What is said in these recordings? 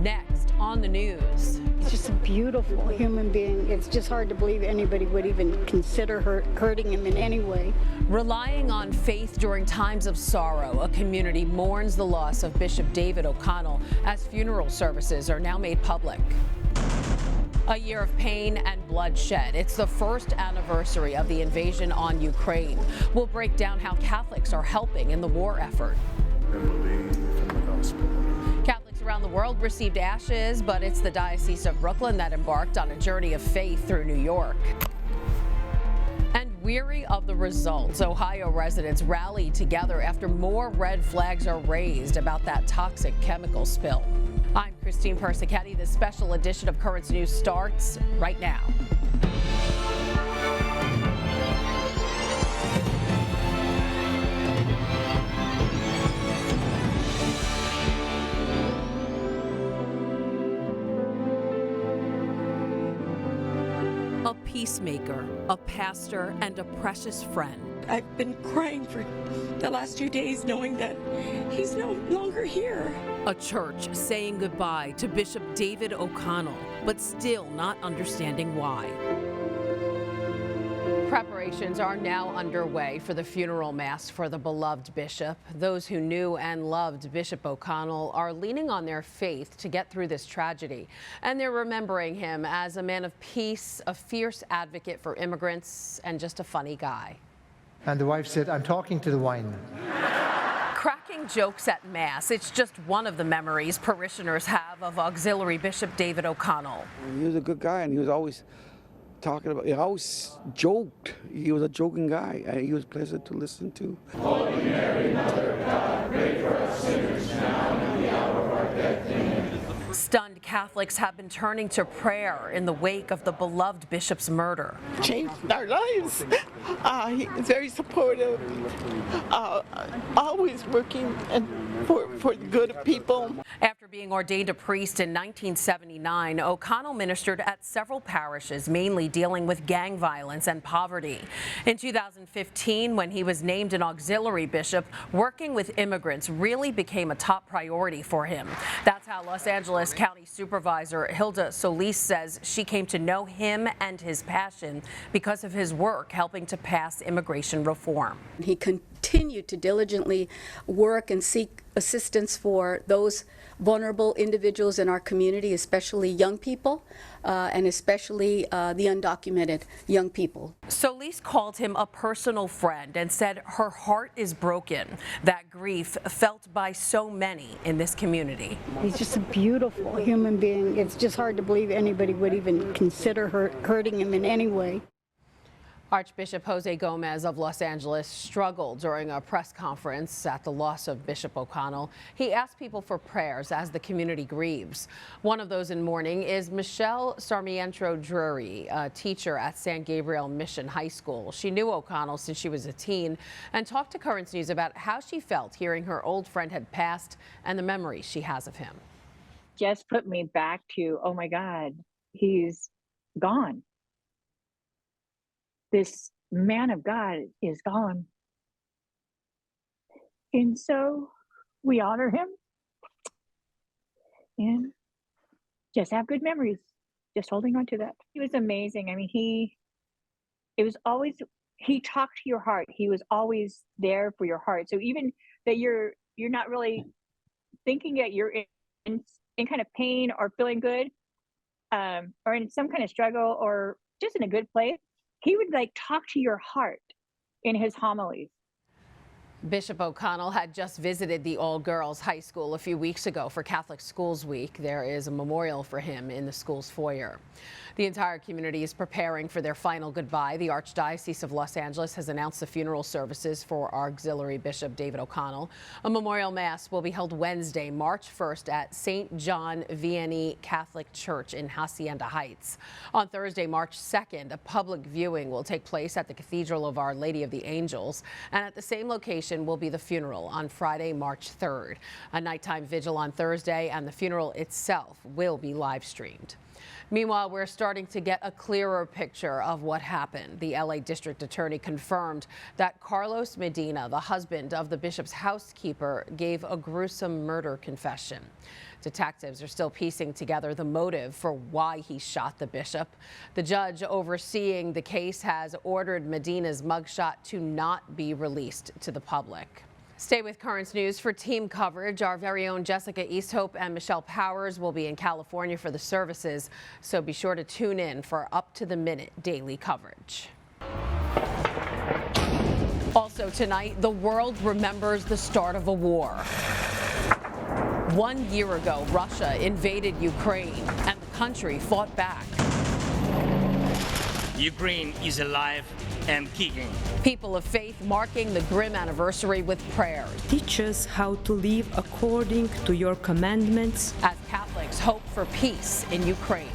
Next on the news. He's just a beautiful human being. It's just hard to believe anybody would even consider hurting him in any way. Relying on faith during times of sorrow, a community mourns the loss of Bishop David O'Connell as funeral services are now made public. A year of pain and bloodshed. It's the first anniversary of the invasion on Ukraine. We'll break down how Catholics are helping in the war effort. And believe in the gospel. Catholics around the world received ashes, but it's the Diocese of Brooklyn that embarked on a journey of faith through New York. And weary of the results, Ohio residents rallied together after more red flags are raised about that toxic chemical spill. I'm Christine Persichetti. This special edition of Currents News starts right now. A peacemaker, a pastor, and a precious friend. I've been crying for the last 2 days knowing that he's no longer here. A church saying goodbye to Bishop David O'Connell, but still not understanding why. Preparations are now underway for the funeral mass for the beloved bishop. Those who knew and loved Bishop O'Connell are leaning on their faith to get through this tragedy. And they're remembering him as a man of peace, a fierce advocate for immigrants, and just a funny guy. And the wife said, "I'm talking to the wine." Cracking jokes at Mass. It's just one of the memories parishioners have of Auxiliary Bishop David O'Connell. He was a good guy, and he was always talking about, he always joked. He was a joking guy, and he was pleasant to listen to. Holy Mary, Mother of God, pray for us sinners now and in the hour of our death. Amen. Stunned Catholics have been turning to prayer in the wake of the beloved bishop's murder. Changed our lives. He was very supportive, always working for the good of people. After being ordained a priest in 1979, O'Connell ministered at several parishes, mainly dealing with gang violence and poverty. In 2015, when he was named an auxiliary bishop, working with immigrants really became a top priority for him. That's how Los Angeles County Supervisor Hilda Solis says she came to know him and his passion because of his work helping to pass immigration reform. He continued to diligently work and seek assistance for those vulnerable individuals in our community, especially young people, and especially the undocumented young people. Solis called him a personal friend and said her heart is broken. That grief felt by so many in this community. He's just a beautiful human being. It's just hard to believe anybody would even consider hurting him in any way. Archbishop Jose Gomez of Los Angeles struggled during a press conference at the loss of Bishop O'Connell. He asked people for prayers as the community grieves. One of those in mourning is Michelle Sarmiento Drury, a teacher at San Gabriel Mission High School. She knew O'Connell since she was a teen and talked to Currents News about how she felt hearing her old friend had passed and the memories she has of him. Just put me back to, oh my God, he's gone. This man of God is gone. And so we honor him and just have good memories, just holding on to that. He was amazing. I mean, he talked to your heart. He was always there for your heart. So even that you're not really thinking that you're in kind of pain or feeling good, or in some kind of struggle or just in a good place, he would talk to your heart in his homilies. Bishop O'Connell had just visited the all-girls high school a few weeks ago for Catholic Schools Week. There is a memorial for him in the school's foyer. The entire community is preparing for their final goodbye. The Archdiocese of Los Angeles has announced the funeral services for Auxiliary Bishop David O'Connell. A memorial mass will be held Wednesday, March 1st at St. John Vianney Catholic Church in Hacienda Heights. On Thursday, March 2nd, a public viewing will take place at the Cathedral of Our Lady of the Angels, and at the same location will be the funeral on Friday, March 3rd. A nighttime vigil on Thursday, and the funeral itself will be live streamed. Meanwhile, we're starting to get a clearer picture of what happened. The LA District Attorney confirmed that Carlos Medina, the husband of the bishop's housekeeper, gave a gruesome murder confession. Detectives are still piecing together the motive for why he shot the bishop. The judge overseeing the case has ordered Medina's mugshot to not be released to the public. Stay with Currents News for team coverage. Our very own Jessica Easthope and Michelle Powers will be in California for the services, so be sure to tune in for up-to-the-minute daily coverage. Also tonight, the world remembers the start of a war. 1 year ago, Russia invaded Ukraine, and the country fought back. Ukraine is alive and kicking. People of faith marking the grim anniversary with prayers. Teach us how to live according to your commandments. As Catholics hope for peace in Ukraine.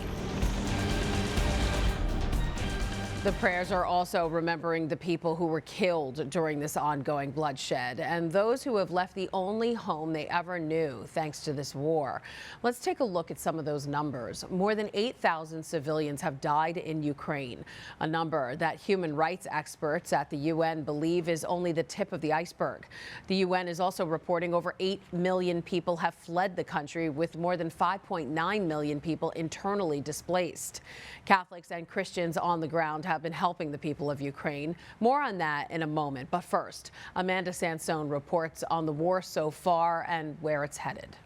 The prayers are also remembering the people who were killed during this ongoing bloodshed and those who have left the only home they ever knew thanks to this war. Let's take a look at some of those numbers. More than 8,000 civilians have died in Ukraine, a number that human rights experts at the UN believe is only the tip of the iceberg. The UN is also reporting over 8 million people have fled the country, with more than 5.9 million people internally displaced. Catholics and Christians on the ground have been helping the people of Ukraine. More on that in a moment. But first, Amanda Sansone reports on the war so far and where it's headed.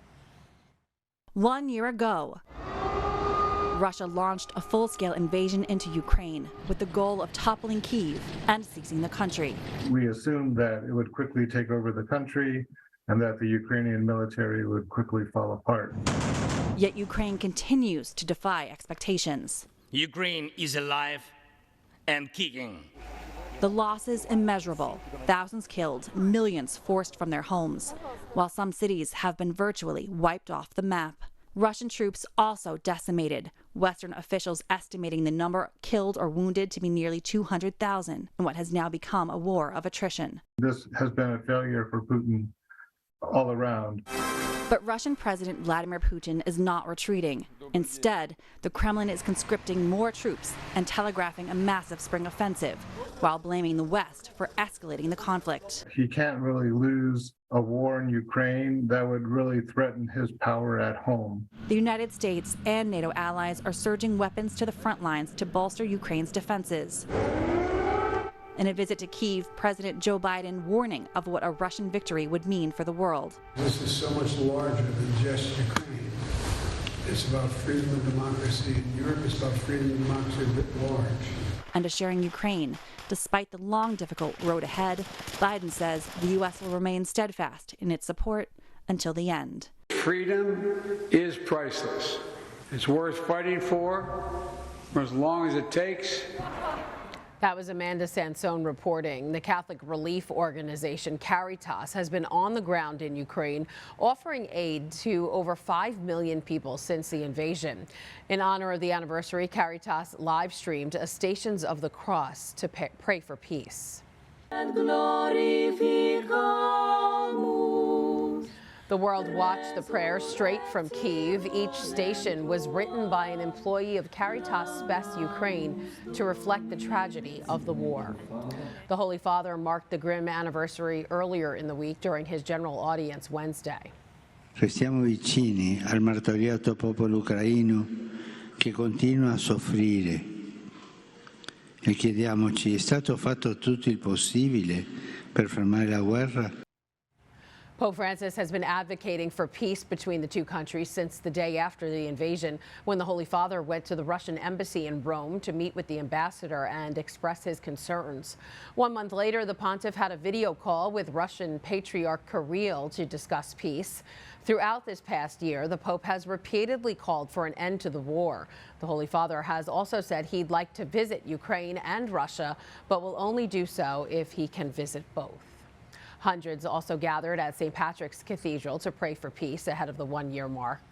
1 year ago, Russia launched a full-scale invasion into Ukraine with the goal of toppling Kyiv and seizing the country. We assumed that it would quickly take over the country and that the Ukrainian military would quickly fall apart. Yet Ukraine continues to defy expectations. Ukraine is alive and kicking. The losses immeasurable, thousands killed, millions forced from their homes, while some cities have been virtually wiped off the map. Russian troops also decimated, Western officials estimating the number killed or wounded to be nearly 200,000 in what has now become a war of attrition. This has been a failure for Putin all around. But Russian President Vladimir Putin is not retreating. Instead, the Kremlin is conscripting more troops and telegraphing a massive spring offensive, while blaming the West for escalating the conflict. He can't really lose a war in Ukraine that would really threaten his power at home. The United States and NATO allies are surging weapons to the front lines to bolster Ukraine's defenses. In a visit to Kyiv, President Joe Biden warning of what a Russian victory would mean for the world. This is so much larger than just Ukraine. It's about freedom and democracy in Europe. It's about freedom and democracy writ large. And assuring Ukraine, despite the long, difficult road ahead, Biden says the U.S. will remain steadfast in its support until the end. Freedom is priceless. It's worth fighting for as long as it takes. That was Amanda Sansone reporting. The Catholic relief organization Caritas has been on the ground in Ukraine, offering aid to over 5 million people since the invasion. In honor of the anniversary, Caritas live streamed a Stations of the Cross to pray for peace. The world watched the prayers straight from Kyiv. Each station was written by an employee of Caritas Spes Ukraine to reflect the tragedy of the war. The Holy Father marked the grim anniversary earlier in the week during his general audience Wednesday. Restiamo vicini al martoriato popolo ucraino che continua a soffrire e chiediamoci: è stato fatto tutto il possibile per fermare la guerra? Pope Francis has been advocating for peace between the two countries since the day after the invasion, when the Holy Father went to the Russian embassy in Rome to meet with the ambassador and express his concerns. 1 month later, the pontiff had a video call with Russian Patriarch Kirill to discuss peace. Throughout this past year, the Pope has repeatedly called for an end to the war. The Holy Father has also said he'd like to visit Ukraine and Russia, but will only do so if he can visit both. Hundreds also gathered at St. Patricks Cathedral to pray for peace ahead of the 1-year mark.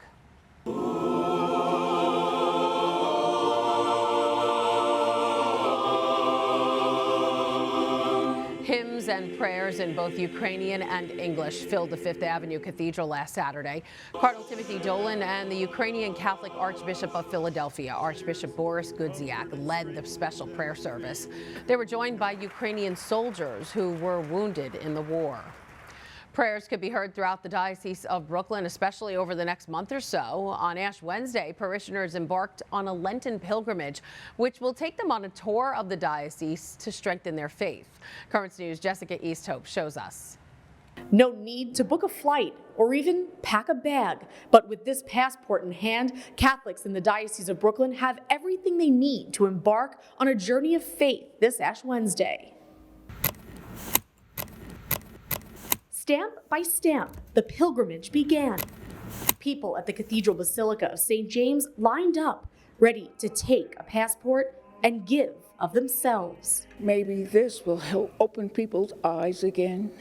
Hymns and prayers in both Ukrainian and English filled the Fifth Avenue Cathedral last Saturday. Cardinal Timothy Dolan and the Ukrainian Catholic Archbishop of Philadelphia, Archbishop Boris Gudziak, led the special prayer service. They were joined by Ukrainian soldiers who were wounded in the war. Prayers could be heard throughout the Diocese of Brooklyn, especially over the next month or so. On Ash Wednesday, parishioners embarked on a Lenten pilgrimage, which will take them on a tour of the diocese to strengthen their faith. Currents News' Jessica Easthope shows us. No need to book a flight or even pack a bag. But with this passport in hand, Catholics in the Diocese of Brooklyn have everything they need to embark on a journey of faith this Ash Wednesday. Stamp by stamp, the pilgrimage began. People at the Cathedral Basilica of St. James lined up, ready to take a passport and give of themselves. Maybe this will help open people's eyes again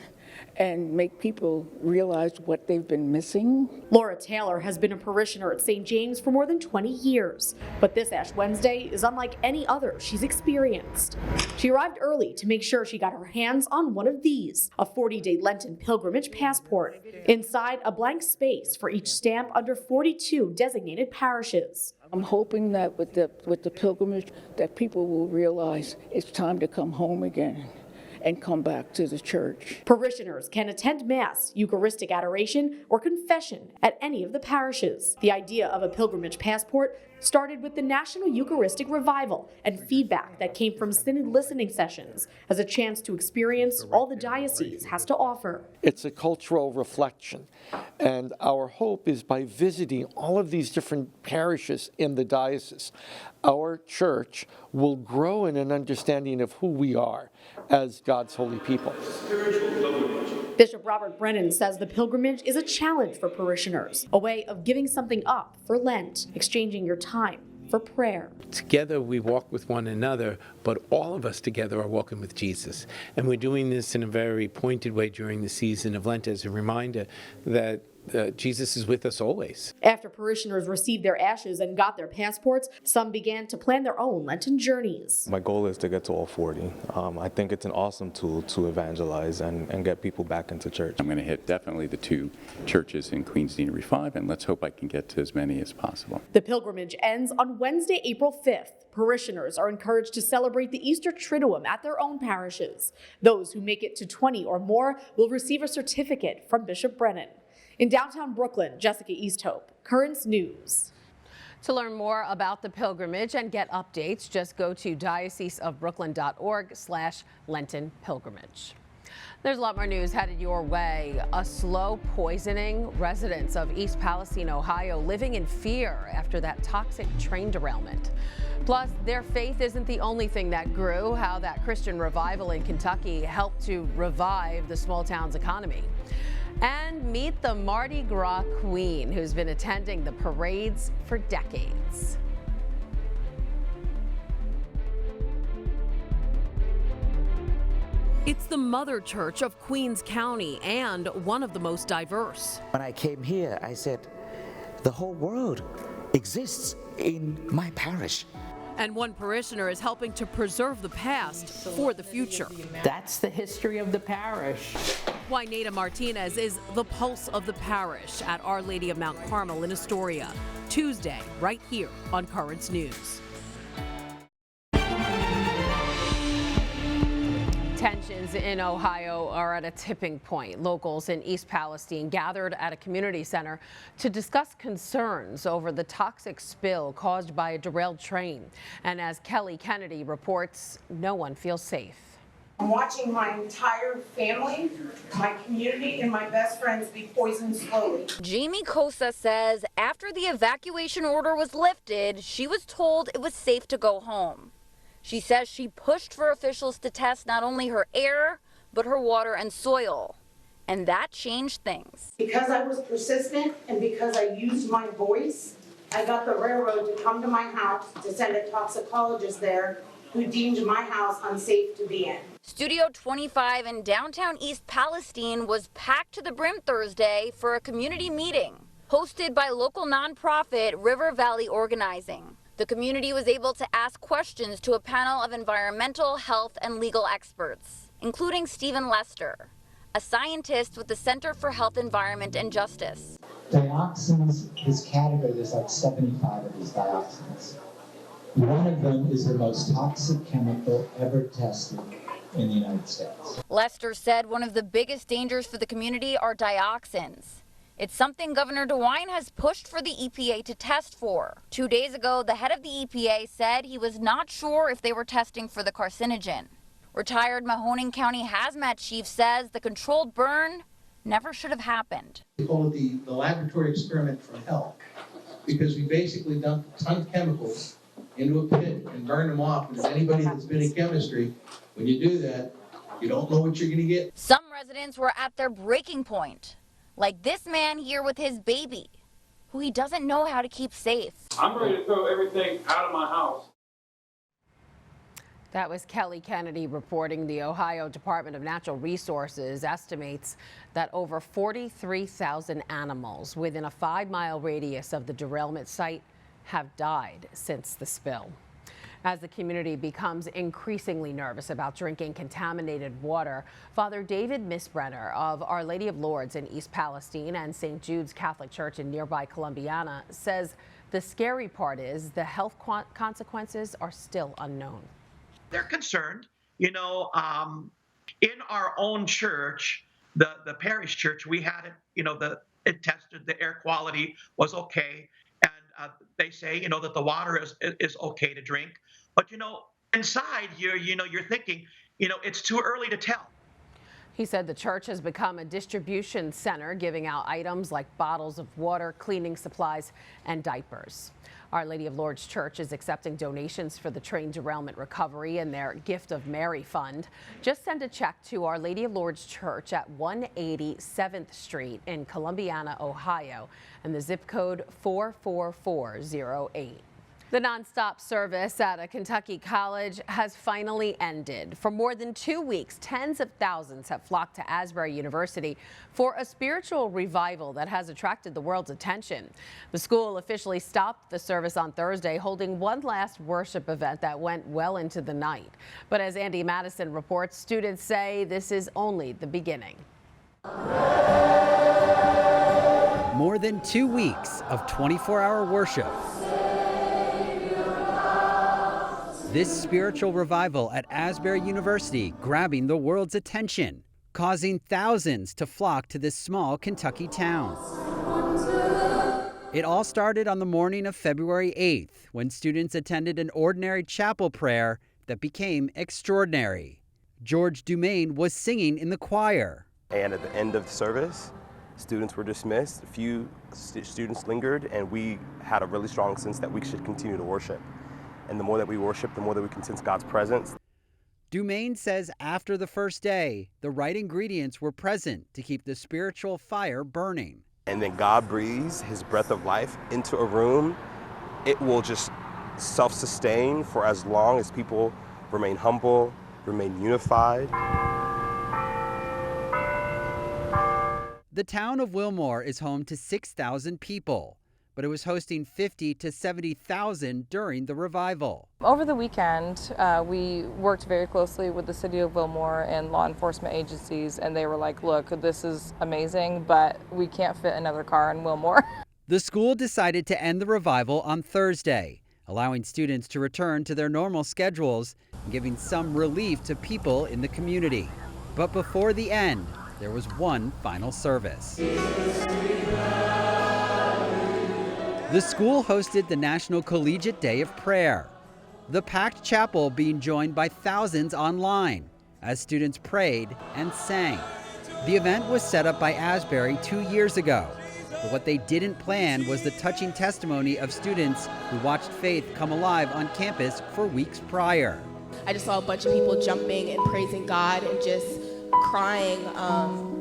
and make people realize what they've been missing. Laura Taylor has been a parishioner at St. James for more than 20 years, but this Ash Wednesday is unlike any other she's experienced. She arrived early to make sure she got her hands on one of these, a 40-day Lenten pilgrimage passport. Inside, a blank space for each stamp under 42 designated parishes. I'm hoping that with the pilgrimage that people will realize it's time to come home again and come back to the church. Parishioners can attend Mass, Eucharistic adoration, or confession at any of the parishes. The idea of a pilgrimage passport started with the National Eucharistic Revival and feedback that came from synod listening sessions as a chance to experience all the diocese has to offer. It's a cultural reflection, and our hope is by visiting all of these different parishes in the diocese, our church will grow in an understanding of who we are as God's holy people. Bishop Robert Brennan says the pilgrimage is a challenge for parishioners, a way of giving something up for Lent, exchanging your time for prayer. Together we walk with one another, but all of us together are walking with Jesus. And we're doing this in a very pointed way during the season of Lent as a reminder that Jesus is with us always. After parishioners received their ashes and got their passports, some began to plan their own Lenten journeys. My goal is to get to all 40. I think it's an awesome tool to evangelize and get people back into church. I'm going to hit definitely the 2 churches in Queens Deanery 5, and let's hope I can get to as many as possible. The pilgrimage ends on Wednesday, April 5th. Parishioners are encouraged to celebrate the Easter Triduum at their own parishes. Those who make it to 20 or more will receive a certificate from Bishop Brennan. In downtown Brooklyn, Jessica Easthope, Currents News. To learn more about the pilgrimage and get updates, just go to dioceseofbrooklyn.org/Lenten pilgrimage. There's a lot more news headed your way. A slow poisoning, residents of East Palestine, Ohio, living in fear after that toxic train derailment. Plus, their faith isn't the only thing that grew, how that Christian revival in Kentucky helped to revive the small town's economy. And meet the Mardi Gras queen, who's been attending the parades for decades. It's the mother church of Queens County and one of the most diverse. When I came here, I said, the whole world exists in my parish. And one parishioner is helping to preserve the past for the future. That's the history of the parish. Juanita Martinez is the pulse of the parish at Our Lady of Mount Carmel in Astoria. Tuesday, right here on Currents News. Tensions in Ohio are at a tipping point. Locals in East Palestine gathered at a community center to discuss concerns over the toxic spill caused by a derailed train. And as Kelly Kennedy reports, no one feels safe. I'm watching my entire family, my community, and my best friends be poisoned slowly. Jamie Kosa says after the evacuation order was lifted, she was told it was safe to go home. She says she pushed for officials to test not only her air, but her water and soil. And that changed things. Because I was persistent and because I used my voice, I got the railroad to come to my house to send a toxicologist there who deemed my house unsafe to be in. Studio 25 in downtown East Palestine was packed to the brim Thursday for a community meeting hosted by local nonprofit River Valley Organizing. The community was able to ask questions to a panel of environmental, health, and legal experts, including Stephen Lester, a scientist with the Center for Health, Environment, and Justice. Dioxins, this category, there's like 75 of these dioxins. One of them is the most toxic chemical ever tested in the United States. Lester said one of the biggest dangers for the community are dioxins. It's something Governor DeWine has pushed for the EPA to test for. 2 days ago, the head of the EPA said he was not sure if they were testing for the carcinogen. Retired Mahoning County hazmat chief says the controlled burn never should have happened. We call it the laboratory experiment from hell, because we basically dumped a ton of chemicals into a pit and burned them off. And as anybody that's been in chemistry, when you do that, you don't know what you're going to get. Some residents were at their breaking point, like this man here with his baby, who he doesn't know how to keep safe. I'm ready to throw everything out of my house. That was Kelly Kennedy reporting. The Ohio Department of Natural Resources estimates that over 43,000 animals within a 5-mile radius of the derailment site have died since the spill. As the community becomes increasingly nervous about drinking contaminated water, Father David Misbrenner of Our Lady of Lourdes in East Palestine and St. Jude's Catholic Church in nearby Columbiana says the scary part is the health consequences are still unknown. They're concerned. You know, in our own church, the parish church, we had it, it tested, the air quality was okay. And they say, that the water is okay to drink. But, inside you're thinking, it's too early to tell. He said the church has become a distribution center, giving out items like bottles of water, cleaning supplies, and diapers. Our Lady of Lourdes Church is accepting donations for the train derailment recovery and their Gift of Mary Fund. Just send a check to Our Lady of Lourdes Church at 180 7th Street in Columbiana, Ohio, and the zip code 44408. The nonstop service at a Kentucky college has finally ended. For more than 2 weeks, tens of thousands have flocked to Asbury University for a spiritual revival that has attracted the world's attention. The school officially stopped the service on Thursday, holding one last worship event that went well into the night. But as Andy Madison reports, students say this is only the beginning. More than 2 weeks of 24-hour worship. This spiritual revival at Asbury University grabbing the world's attention, causing thousands to flock to this small Kentucky town. It all started on the morning of February 8th, when students attended an ordinary chapel prayer that became extraordinary. George Dumaine was singing in the choir. And at the end of the service, students were dismissed. A few students lingered, and we had a really strong sense that we should continue to worship. And the more that we worship, the more that we can sense God's presence. Dumaine says after the first day, the right ingredients were present to keep the spiritual fire burning. And then God breathes his breath of life into a room. It will just self-sustain for as long as people remain humble, remain unified. The town of Wilmore is home to 6,000 people, but it was hosting 50 to 70,000 during the revival. Over the weekend, we worked very closely with the city of Wilmore and law enforcement agencies, and they were like, look, this is amazing, but we can't fit another car in Wilmore. The school decided to end the revival on Thursday, allowing students to return to their normal schedules and giving some relief to people in the community. But before the end, there was one final service. The school hosted the National Collegiate Day of Prayer, the packed chapel being joined by thousands online as students prayed and sang. The event was set up by Asbury 2 years ago, but what they didn't plan was the touching testimony of students who watched faith come alive on campus for weeks prior. I just saw a bunch of people jumping and praising God and just crying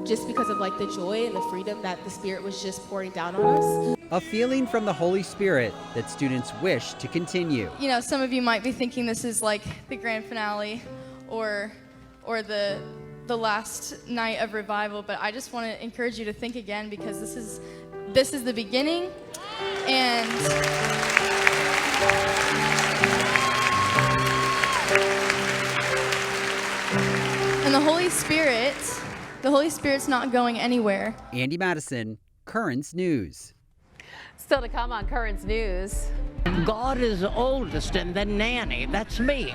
just because of like the joy and the freedom that the Spirit was just pouring down on us. A feeling from the Holy Spirit that students wish to continue. You know, some of you might be thinking this is like the grand finale or the last night of revival, but I just want to encourage you to think again, because this is the beginning, and the Holy Spirit's not going anywhere. Andy Madison, Currents News. Still to come on Currents News. God is the oldest, and then Nanny, that's me.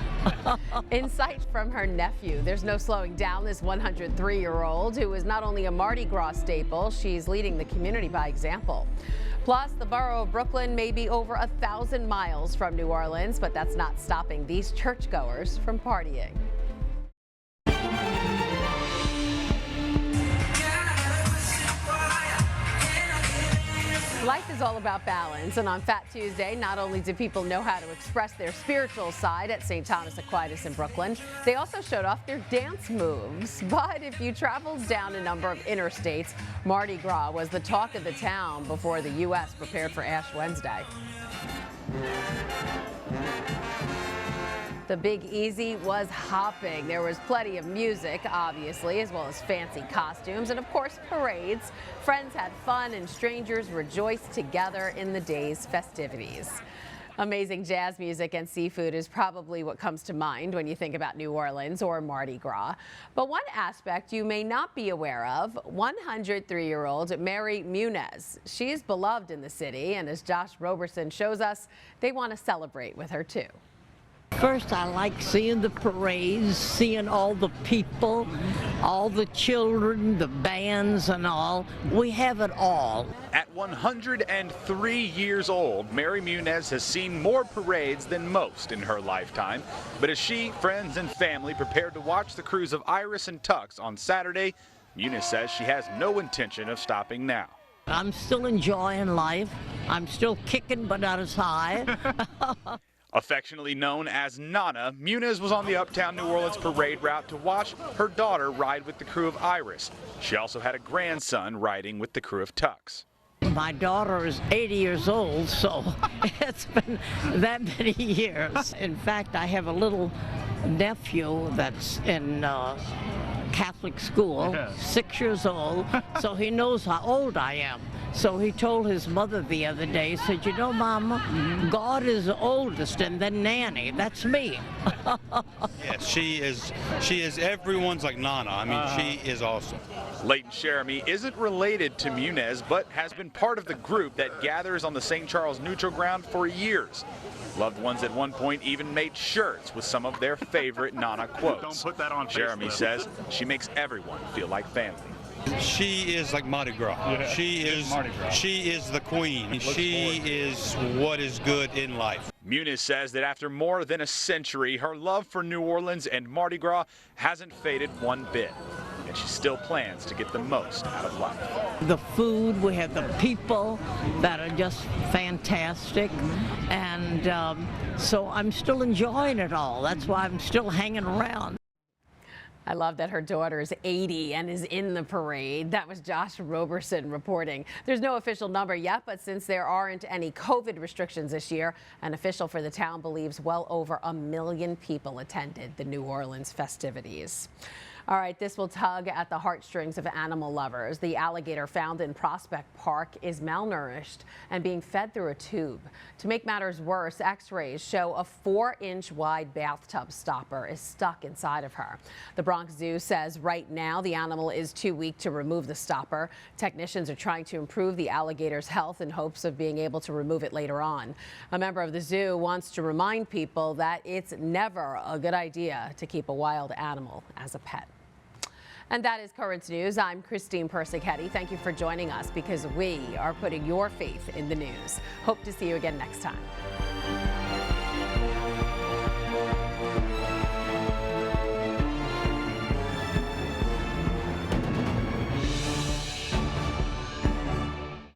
Insight from her nephew. There's no slowing down this 103-year-old who is not only a Mardi Gras staple, she's leading the community by example. Plus, the borough of Brooklyn may be over 1,000 miles from New Orleans, but that's not stopping these churchgoers from partying. Life is all about balance, and on Fat Tuesday, not only do people know how to express their spiritual side at St. Thomas Aquinas in Brooklyn, they also showed off their dance moves. But if you traveled down a number of interstates, Mardi Gras was the talk of the town before the U.S. prepared for Ash Wednesday. The Big Easy was hopping. There was plenty of music, obviously, as well as fancy costumes and, of course, parades. Friends had fun and strangers rejoiced together in the day's festivities. Amazing jazz music and seafood is probably what comes to mind when you think about New Orleans or Mardi Gras. But one aspect you may not be aware of, 103-year-old Mary Muniz. She is beloved in the city, and as Josh Roberson shows us, they want to celebrate with her, too. First, I like seeing the parades, seeing all the people, all the children, the bands and all. We have it all. At 103 years old, Mary Muniz has seen more parades than most in her lifetime. But as she, friends, and family prepared to watch the crews of Iris and Tux on Saturday, Muniz says she has no intention of stopping now. I'm still enjoying life. I'm still kicking, but not as high. Affectionately known as Nana, Muniz was on the Uptown New Orleans parade route to watch her daughter ride with the crew of Iris. She also had a grandson riding with the crew of Tux. My daughter is 80 years old, so it's been that many years. In fact, I have a little nephew that's in Catholic school, 6 years old, so he knows how old I am. So he told his mother the other day, he said, you know, Mama, God is the oldest, and then Nanny, that's me. Yes, she is everyone's like Nana. I mean, she is awesome. Leighton Jeremy isn't related to Muniz, but has been part of the group that gathers on the St. Charles Neutral Ground for years. Loved ones at one point even made shirts with some of their favorite Nana quotes. Don't put that on Facebook. Jeremy says she makes everyone feel like family. She is like Mardi Gras. Yeah, she is the queen. She is what is good in life. Muniz says that after more than a century, her love for New Orleans and Mardi Gras hasn't faded one bit, and she still plans to get the most out of life. The food, we have the people that are just fantastic, and so I'm still enjoying it all. That's why I'm still hanging around. I love that her daughter is 80 and is in the parade. That was Josh Roberson reporting. There's no official number yet, but since there aren't any COVID restrictions this year, an official for the town believes well over 1 million people attended the New Orleans festivities. All right, this will tug at the heartstrings of animal lovers. The alligator found in Prospect Park is malnourished and being fed through a tube. To make matters worse, x-rays show a 4-inch wide bathtub stopper is stuck inside of her. The Bronx Zoo says right now the animal is too weak to remove the stopper. Technicians are trying to improve the alligator's health in hopes of being able to remove it later on. A member of the zoo wants to remind people that it's never a good idea to keep a wild animal as a pet. And that is Currents News. I'm Christine Persichetti. Thank you for joining us because we are putting your faith in the news. Hope to see you again next time.